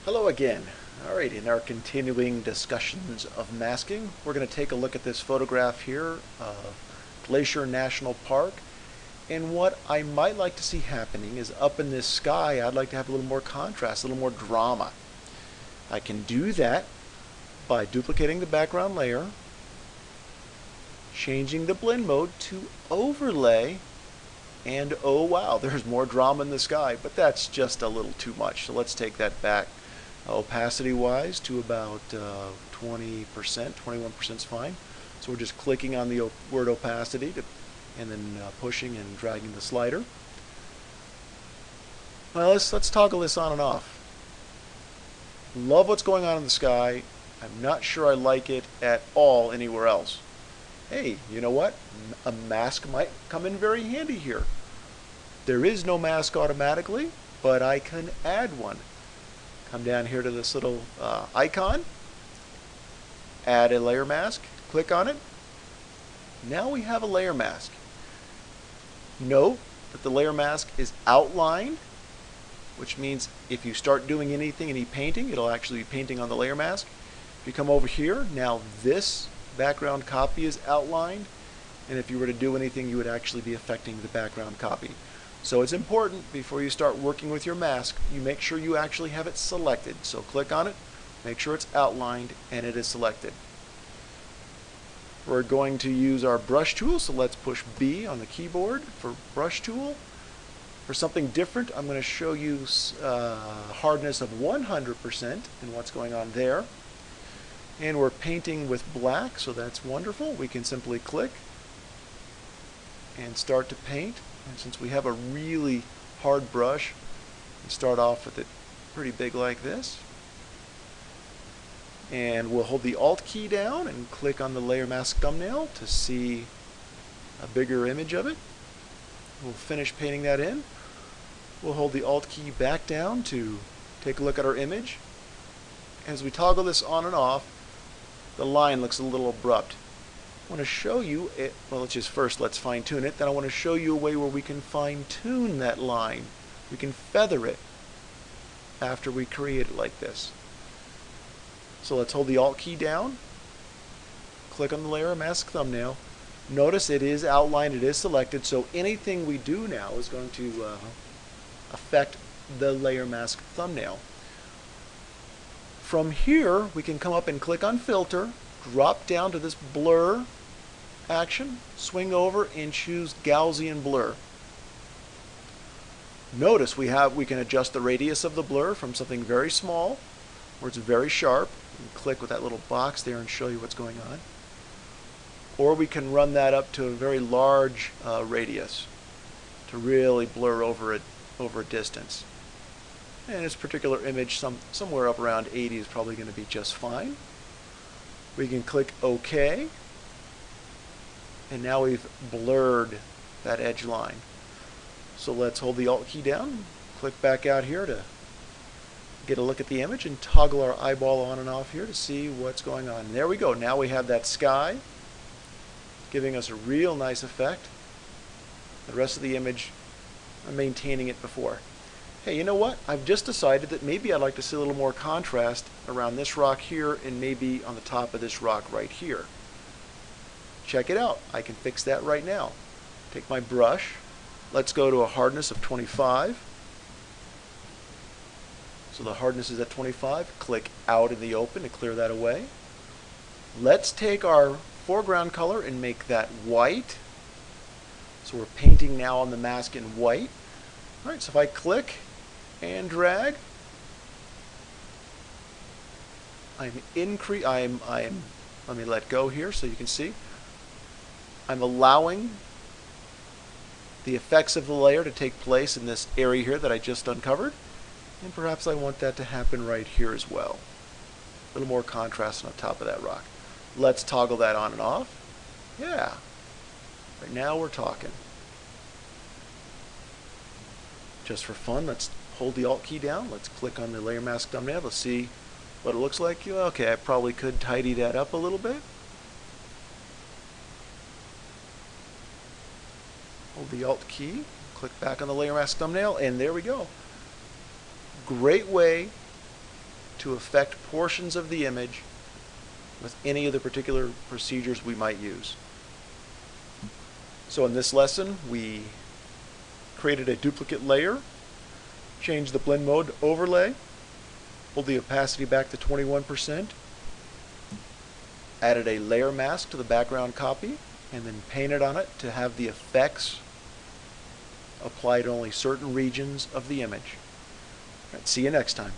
Hello again. Alright, in our continuing discussions of masking, we're going to take a look at this photograph here of Glacier National Park. And what I might like to see happening is up in this sky, I'd like to have a little more contrast, a little more drama. I can do that by duplicating the background layer, changing the blend mode to overlay, and oh wow, there's more drama in the sky, but that's just a little too much. So let's take that back opacity wise to about 20%, 21% is fine. So we're just clicking on the word opacity and then pushing and dragging the slider. Well, let's toggle this on and off. Love what's going on in the sky. I'm not sure I like it at all anywhere else. Hey, you know what? A mask might come in very handy here. There is no mask automatically, but I can add one. Come down here to this little icon, add a layer mask, click on it. Now we have a layer mask. Note that the layer mask is outlined, which means if you start doing anything, any painting, it'll actually be painting on the layer mask. If you come over here, now this background copy is outlined, and if you were to do anything, you would actually be affecting the background copy. So it's important before you start working with your mask, you make sure you actually have it selected. So click on it, make sure it's outlined, and it is selected. We're going to use our brush tool, so let's push B on the keyboard for brush tool. For something different, I'm going to show you hardness of 100% and what's going on there. And we're painting with black, so that's wonderful. We can simply click and start to paint. And since we have a really hard brush, we start off with it pretty big like this. And we'll hold the Alt key down and click on the layer mask thumbnail to see a bigger image of it. We'll finish painting that in. We'll hold the Alt key back down to take a look at our image. As we toggle this on and off, the line looks a little abrupt. I want to show you it. Well, let's fine tune it. Then I want to show you a way where we can fine tune that line. We can feather it after we create it like this. So let's hold the Alt key down, click on the layer mask thumbnail. Notice it is outlined, it is selected, so anything we do now is going to affect the layer mask thumbnail. From here, we can come up and click on Filter, drop down to this blur action, swing over and choose Gaussian blur. Notice we can adjust the radius of the blur from something very small where it's very sharp. You can click with that little box there and show you what's going on. Or we can run that up to a very large radius to really blur over a distance. And this particular image, somewhere up around 80 is probably going to be just fine. We can click OK, and now we've blurred that edge line. So let's hold the Alt key down, click back out here to get a look at the image and toggle our eyeball on and off here to see what's going on. And there we go. Now we have that sky giving us a real nice effect. The rest of the image, I'm maintaining it before. Hey, you know what? I've just decided that maybe I'd like to see a little more contrast around this rock here and maybe on the top of this rock right here. Check it out. I can fix that right now. Take my brush. Let's go to a hardness of 25. So the hardness is at 25. Click out in the open to clear that away. Let's take our foreground color and make that white. So we're painting now on the mask in white. All right, so if I click and drag, let me let go here so you can see. I'm allowing the effects of the layer to take place in this area here that I just uncovered, and perhaps I want that to happen right here as well. A little more contrast on top of that rock. Let's toggle that on and off. Yeah, right now we're talking. Just for fun, let's hold the Alt key down. Let's click on the layer mask thumbnail to see what it looks like. Okay, I probably could tidy that up a little bit. Hold the Alt key, click back on the layer mask thumbnail, and there we go. Great way to affect portions of the image with any of the particular procedures we might use. So in this lesson, we created a duplicate layer, changed the blend mode to overlay, pulled the opacity back to 21%, added a layer mask to the background copy, and then painted on it to have the effects apply to only certain regions of the image. All right, see you next time.